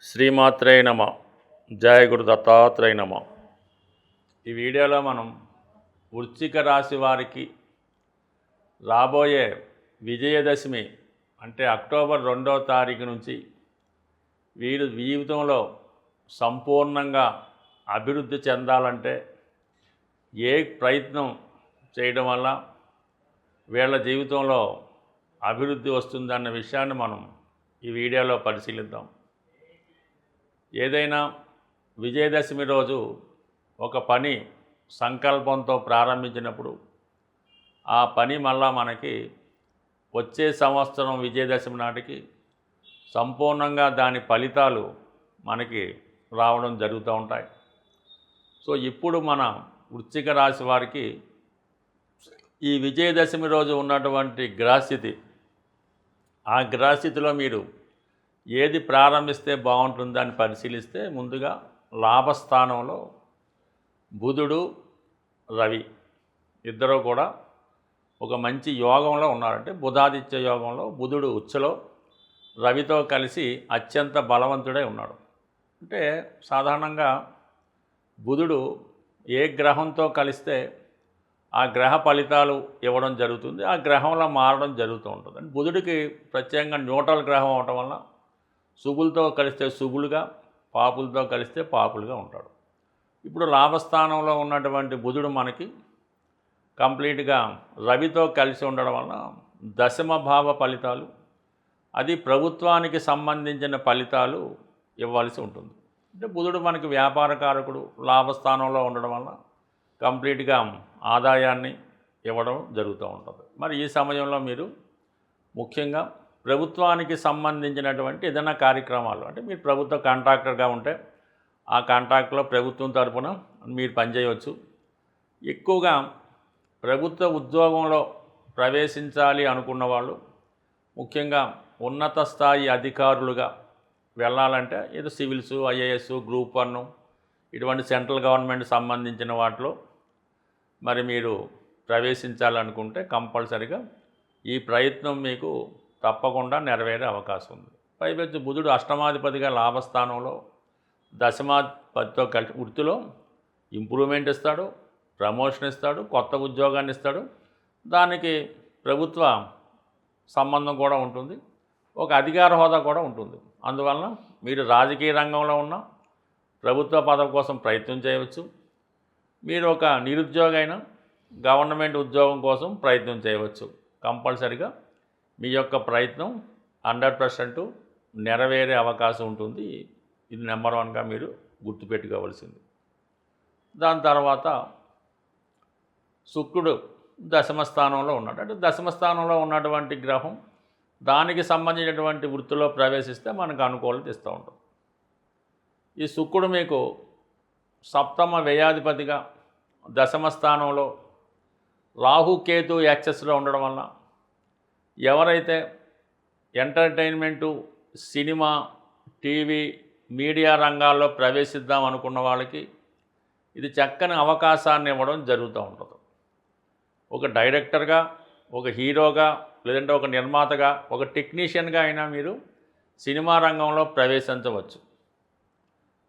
శ్రీమాత్రే నమ. జయ గురు దత్తాత్రేయ నమ. ఈ వీడియోలో మనం వృశ్చిక రాశి వారికి రాబోయే విజయదశమి అంటే అక్టోబర్ 2వ తారీఖు నుంచి వీరు జీవితంలో సంపూర్ణంగా అభివృద్ధి చెందాలంటే ఏ ప్రయత్నం చేయడం వల్ల వీళ్ళ జీవితంలో అభివృద్ధి వస్తుందన్న విషయాన్ని మనం ఈ వీడియోలో పరిశీలిద్దాం. ఏదైనా విజయదశమి రోజు ఒక పని సంకల్పంతో ప్రారంభించినప్పుడు ఆ పని మళ్ళా మనకి వచ్చే సంవత్సరం విజయదశమి నాటికి సంపూర్ణంగా దాని ఫలితాలు మనకి రావడం జరుగుతూ ఉంటాయి. సో ఇప్పుడు మన వృశ్చిక రాశి వారికి ఈ విజయదశమి రోజు ఉన్నటువంటి గ్రహస్థితి, ఆ గ్రహస్థితిలో మీరు ఏది ప్రారంభిస్తే బాగుంటుందని పరిశీలిస్తే ముందుగా లాభస్థానంలో బుధుడు రవి ఇద్దరు కూడా ఒక మంచి యోగంలో ఉన్నారంటే బుధాదిత్య యోగంలో బుధుడు ఉచ్చలో రవితో కలిసి అత్యంత బలవంతుడై ఉన్నాడు. అంటే సాధారణంగా బుధుడు ఏ గ్రహంతో కలిస్తే ఆ గ్రహ ఫలితాలు ఇవ్వడం జరుగుతుంది, ఆ గ్రహంలో మారడం జరుగుతూ ఉంటుంది. అంటే బుధుడికి ప్రత్యేకంగా న్యూట్రల్ గ్రహం అవటం వల్ల శుభులతో కలిస్తే శుభులుగా, పాపులతో కలిస్తే పాపులుగా ఉంటాడు. ఇప్పుడు లాభస్థానంలో ఉన్నటువంటి బుధుడు మనకి కంప్లీట్గా రవితో కలిసి ఉండడం వల్ల దశమ భావ ఫలితాలు, అది ప్రభుత్వానికి సంబంధించిన ఫలితాలు ఇవ్వాల్సి ఉంటుంది. అంటే బుధుడు మనకి వ్యాపారకారకుడు, లాభస్థానంలో ఉండడం వల్ల కంప్లీట్గా ఆదాయాన్ని ఇవ్వడం జరుగుతూ ఉంటుంది. మరి ఈ సమయంలో మీరు ముఖ్యంగా ప్రభుత్వానికి సంబంధించినటువంటి ఏదైనా కార్యక్రమాలు, అంటే మీరు ప్రభుత్వ కాంట్రాక్టర్గా ఉంటే ఆ కాంట్రాక్ట్లో ప్రభుత్వం తరపున మీరు పనిచేయవచ్చు. ఎక్కువగా ప్రభుత్వ ఉద్యోగంలో ప్రవేశించాలి అనుకున్న వాళ్ళు, ముఖ్యంగా ఉన్నత స్థాయి అధికారులుగా వెళ్ళాలంటే ఏదో సివిల్స్, ఐఏఎస్, గ్రూప్ 1 ఇటువంటి సెంట్రల్ గవర్నమెంట్ సంబంధించిన వాటిలో మరి మీరు ప్రవేశించాలనుకుంటే కంపల్సరిగా ఈ ప్రయత్నం మీకు తప్పకుండా నెరవేరే అవకాశం ఉంది. పైపెచ్చు బుధుడు అష్టమాధిపతిగా లాభస్థానంలో దశమాధిపతితో కలిసి వృత్తిలో ఇంప్రూవ్మెంట్ ఇస్తాడు, ప్రమోషన్ ఇస్తాడు, కొత్త ఉద్యోగాన్ని ఇస్తాడు. దానికి ప్రభుత్వ సంబంధం కూడా ఉంటుంది, ఒక అధికార హోదా కూడా ఉంటుంది. అందువలన మీరు రాజకీయ రంగంలో ఉన్న ప్రభుత్వ పదవి కోసం ప్రయత్నం చేయవచ్చు. మీరు ఒక నిరుద్యోగి అయినా గవర్నమెంట్ ఉద్యోగం కోసం ప్రయత్నం చేయవచ్చు. కంపల్సరిగా మీ యొక్క ప్రయత్నం 100% నెరవేరే అవకాశం ఉంటుంది. ఇది నెంబర్ 1గా మీరు గుర్తుపెట్టుకోవాల్సింది. దాని తర్వాత శుక్రుడు దశమ స్థానంలో ఉన్నాడు. అంటే దశమ స్థానంలో ఉన్నటువంటి గ్రహం దానికి సంబంధించినటువంటి వృత్తిలో ప్రవేశిస్తే మనకు అనుకూలత ఇస్తూ ఉంటుంది. ఈ శుక్రుడు మీకు సప్తమ వ్యయాధిపతిగా దశమ స్థానంలో రాహుకేతు యాక్సెస్లో ఉండడం వల్ల ఎవరైతే ఎంటర్టైన్మెంటు, సినిమా, టీవీ, మీడియా రంగాల్లో ప్రవేశిద్దాం అనుకున్న వాళ్ళకి ఇది చక్కని అవకాశాన్ని ఇవ్వడం జరుగుతూ ఉంటుంది. ఒక డైరెక్టర్గా, ఒక హీరోగా, లేదంటే ఒక నిర్మాతగా, ఒక టెక్నీషియన్గా అయినా మీరు సినిమా రంగంలో ప్రవేశించవచ్చు.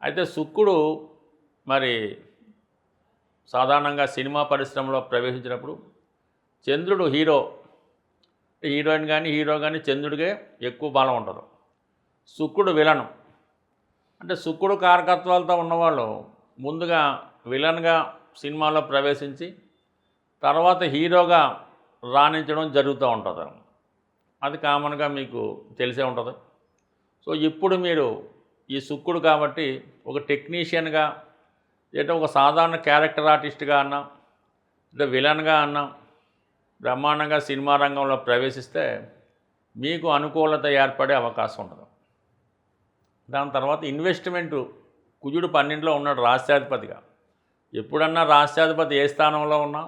అయితే శుక్రుడు మరి సాధారణంగా సినిమా పరిశ్రమలో ప్రవేశించినప్పుడు చంద్రుడు హీరోయిన్ కానీ హీరో కానీ చంద్రుడికే ఎక్కువ బలం ఉంటుంది. శుక్రుడు విలను, అంటే శుక్రుడు కారకత్వాలతో ఉన్నవాళ్ళు ముందుగా విలన్గా సినిమాలో ప్రవేశించి తర్వాత హీరోగా రాణించడం జరుగుతూ ఉంటుంది. అది కామన్గా మీకు తెలిసే ఉంటుంది. సో ఇప్పుడు మీరు ఈ శుక్రుడు కాబట్టి ఒక టెక్నీషియన్గా, లేదా ఒక సాధారణ క్యారెక్టర్ ఆర్టిస్ట్గా అన్నా, లేదా విలన్గా అన్నా బ్రహ్మాండంగా సినిమా రంగంలో ప్రవేశిస్తే మీకు అనుకూలత ఏర్పడే అవకాశం ఉంటుంది. దాని తర్వాత ఇన్వెస్ట్మెంటు, కుజుడు 12లో ఉన్నాడు రాష్ట్రాధిపతిగా. ఎప్పుడన్నా రాష్ట్రాధిపతి ఏ స్థానంలో ఉన్నా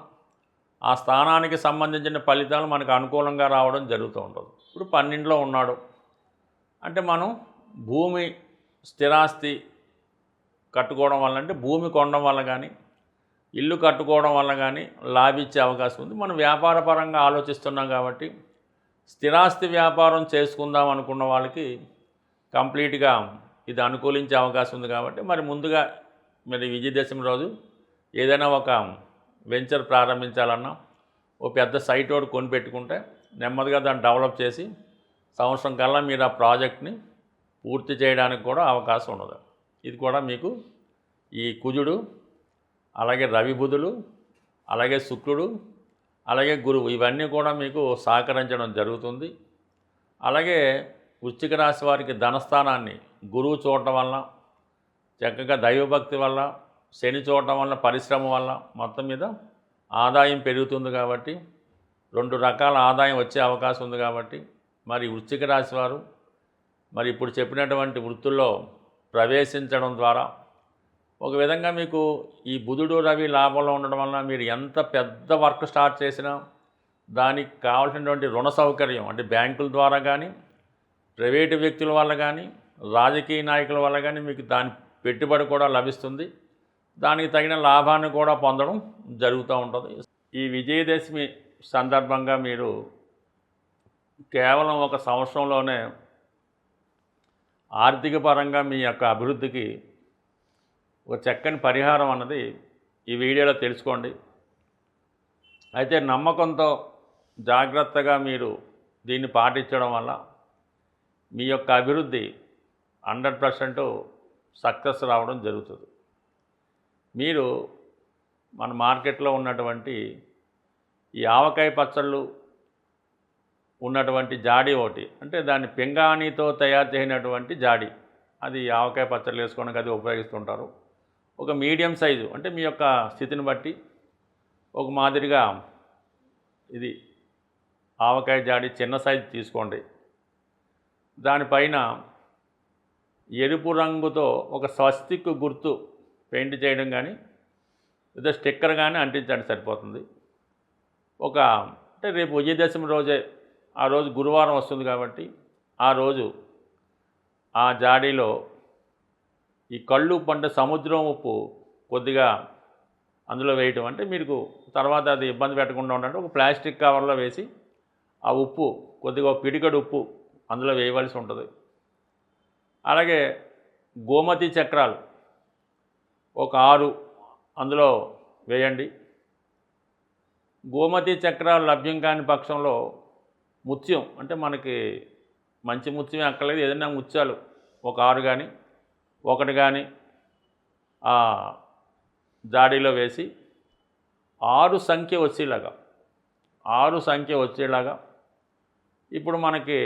ఆ స్థానానికి సంబంధించిన ఫలితాలు మనకు అనుకూలంగా రావడం జరుగుతూ ఉంటుంది. ఇప్పుడు 12లో ఉన్నాడు అంటే మనం భూమి, స్థిరాస్తి కట్టుకోవడం వల్ల, అంటే భూమి కొనడం వల్ల కానీ, ఇల్లు కట్టుకోవడం వల్ల కానీ లాభించే అవకాశం ఉంది. మనం వ్యాపార పరంగా ఆలోచిస్తున్నాం కాబట్టి స్థిరాస్తి వ్యాపారం చేసుకుందాం అనుకున్న వాళ్ళకి కంప్లీట్గా ఇది అనుకూలించే అవకాశం ఉంది కాబట్టి మరి ముందుగా మరి విజయదశమి రోజు ఏదైనా ఒక వెంచర్ ప్రారంభించాలన్నా ఓ పెద్ద సైట్ ఒకటి కొనిపెట్టుకుంటే నెమ్మదిగా దాన్ని డెవలప్ చేసి సంవత్సరం కల్లా మీరు ఆ ప్రాజెక్ట్ని పూర్తి చేయడానికి కూడా అవకాశం ఉండదు. ఇది కూడా మీకు ఈ కుజుడు, అలాగే రవి బుధులు, అలాగే శుక్రుడు, అలాగే గురువు ఇవన్నీ కూడా మీకు సహకరించడం జరుగుతుంది. అలాగే వృశ్చిక రాశి వారికి ధనస్థానాన్ని గురువు చూడటం వల్ల, చక్కగా దైవభక్తి వల్ల, శని చూడటం వల్ల, పరిశ్రమ వల్ల మొత్తం మీద ఆదాయం పెరుగుతుంది కాబట్టి 2 రకాల ఆదాయం వచ్చే అవకాశం ఉంది కాబట్టి మరి వృశ్చిక రాశి వారు మరి ఇప్పుడు చెప్పినటువంటి వృత్తుల్లో ప్రవేశించడం ద్వారా ఒక విధంగా మీకు ఈ బుధుడు రవి లాభంలో ఉండడం వల్ల మీరు ఎంత పెద్ద వర్క్ స్టార్ట్ చేసినా దానికి కావాల్సినటువంటి రుణ సౌకర్యం అంటే బ్యాంకుల ద్వారా కానీ, ప్రైవేటు వ్యక్తుల వల్ల కానీ, రాజకీయ నాయకుల వల్ల కానీ మీకు దాని పెట్టుబడి కూడా లభిస్తుంది. దానికి తగిన లాభాన్ని కూడా పొందడం జరుగుతూ ఉంటుంది. ఈ విజయదశమి సందర్భంగా మీరు కేవలం ఒక సంవత్సరంలోనే ఆర్థిక పరంగా మీ యొక్క అభివృద్ధికి ఒక చక్కని పరిహారం అన్నది ఈ వీడియోలో తెలుసుకోండి. అయితే నమ్మకంతో జాగ్రత్తగా మీరు దీన్ని పాటించడం వల్ల మీ యొక్క అభివృద్ధి 100% సక్సెస్ రావడం జరుగుతుంది. మీరు మన మార్కెట్లో ఉన్నటువంటి ఈ ఆవకాయ పచ్చళ్ళు ఉన్నటువంటి జాడీ ఒకటి అంటే దాన్ని పింగాణితో తయారు చేసినటువంటి జాడీ, అది ఆవకాయ పచ్చళ్ళు వేసుకోవడానికి అది ఉపయోగిస్తుంటారు. ఒక మీడియం సైజు అంటే మీ యొక్క స్థితిని బట్టి ఒక మాదిరిగా ఇది ఆవకాయ జాడీ చిన్న సైజు తీసుకోండి. దానిపైన ఎరుపు రంగుతో ఒక స్వస్తిక్ గుర్తు పెయింట్ చేయడం కానీ లేదా స్టిక్కర్ కానీ అంటించండి సరిపోతుంది. అంటే రేపు విజయదశమి రోజే, ఆ రోజు గురువారం వస్తుంది కాబట్టి ఆ రోజు ఆ జాడీలో ఈ కళ్ళు ఉప్పు అంటే సముద్రం ఉప్పు కొద్దిగా అందులో వేయటం అంటే మీకు తర్వాత అది ఇబ్బంది పెట్టకుండా ఉండాలంటే ఒక ప్లాస్టిక్ కవర్లో వేసి ఆ ఉప్పు కొద్దిగా పిడికడు ఉప్పు అందులో వేయవలసి ఉంటుంది. అలాగే గోమతి చక్రాలు ఒక 6 అందులో వేయండి. గోమతి చక్రాలు లభ్యం కాని పక్షంలో ముత్యం అంటే మనకి మంచి ముత్యమే అక్కర్లేదు, ఏదైనా ముత్యాలు ఒక 6 కానీ 1 కానీ ఆ జాడీలో వేసి 6 సంఖ్య వచ్చేలాగా ఇప్పుడు మనకి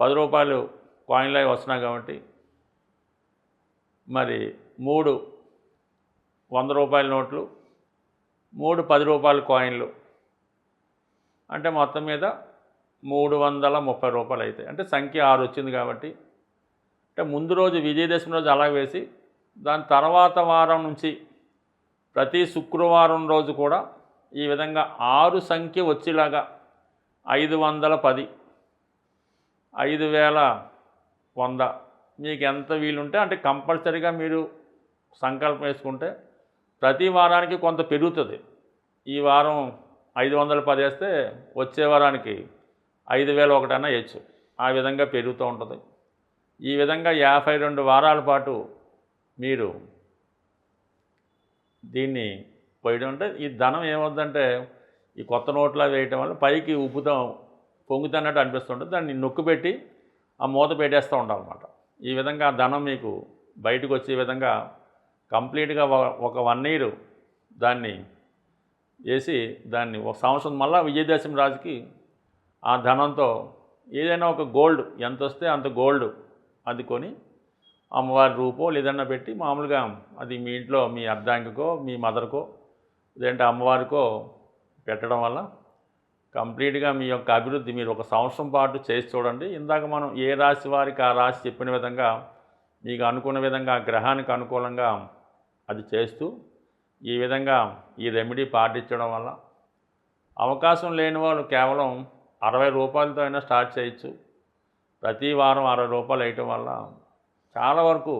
10 రూపాయలు కాయిన్లు అవి వస్తున్నాయి కాబట్టి మరి 3 100 రూపాయల నోట్లు, 3 10 రూపాయల కాయిన్లు అంటే మొత్తం మీద 330 రూపాయలు అవుతాయి. అంటే సంఖ్య 6 వచ్చింది కాబట్టి అంటే ముందు రోజు విజయదశమి రోజు అలా వేసి దాని తర్వాత వారం నుంచి ప్రతి శుక్రవారం రోజు కూడా ఈ విధంగా 6 సంఖ్య వచ్చేలాగా 510, 5100 మీకు ఎంత వీలుంటే అంటే కంపల్సరీగా మీరు సంకల్పం వేసుకుంటే ప్రతి వారానికి కొంత పెరుగుతుంది. ఈ వారం 510 వేస్తే వచ్చే వారానికి 5001 అన్నా వేయచ్చు. ఆ విధంగా పెరుగుతూ ఉంటుంది. ఈ విధంగా 52 వారాల పాటు మీరు దీన్ని పోయడం అంటే ఈ ధనం ఏమవుతుందంటే ఈ కొత్త నోట్లా వేయటం వల్ల పైకి పొంగుతున్నట్టు అనిపిస్తుంటుంది. దాన్ని నొక్కు పెట్టి ఆ మూత పెట్టేస్తూ ఉండాలన్నమాట. ఈ విధంగా ధనం మీకు బయటకు వచ్చే విధంగా కంప్లీట్గా ఒక 1 ఇయర్ దాన్ని వేసి దాన్ని ఒక సంవత్సరం మళ్ళీ విజయదశమి రాజుకి ఆ ధనంతో ఏదైనా ఒక గోల్డ్ ఎంత వస్తే అంత గోల్డ్ అది కొని అమ్మవారి రూపో లేదన్నా పెట్టి మామూలుగా అది మీ ఇంట్లో మీ అర్ధాంగికో మీ మదర్కో లేదంటే అమ్మవారికో పెట్టడం వల్ల కంప్లీట్గా మీ యొక్క అభివృద్ధి మీరు ఒక సంవత్సరం పాటు చేసి చూడండి. ఇందాక మనం ఏ రాశి వారికి ఆ రాశి చెప్పిన విధంగా మీకు అనుకున్న విధంగా గ్రహానికి అనుకూలంగా అది చేస్తూ ఈ విధంగా ఈ రెమెడీ పాటించడం వల్ల అవకాశం లేని వాళ్ళు కేవలం 60 రూపాయలతో అయినా స్టార్ట్ చేయొచ్చు. ప్రతి వారం 60 రూపాయలు వేయటం వల్ల చాలా వరకు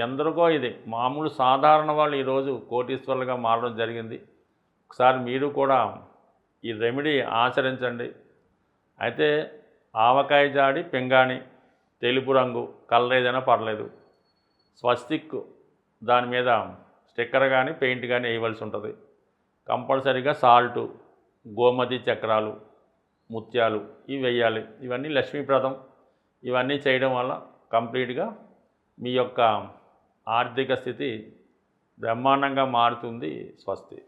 ఎందరికో ఇది మామూలు సాధారణ వాళ్ళు ఈరోజు కోటీశ్వరులుగా మారడం జరిగింది. ఒకసారి మీరు కూడా ఈ రెమెడీ ఆచరించండి. అయితే ఆవకాయ జాడి పింగాణి తెలుపు రంగు కలర్ ఏదైనా పర్లేదు. స్వస్తిక్ దాని మీద స్టిక్కర్ కానీ పెయింట్ కానీ వేయవలసి ఉంటుంది. కంపల్సరీగా సాల్టు, గోమతి చక్రాలు, ముత్యాలు ఇవి వేయాలి. ఇవన్నీ లక్ష్మీప్రదం. ఇవన్నీ చేయడం వల్ల కంప్లీట్గా మీ యొక్క ఆర్థిక స్థితి బ్రహ్మాండంగా మారుతుంది. స్వస్తి.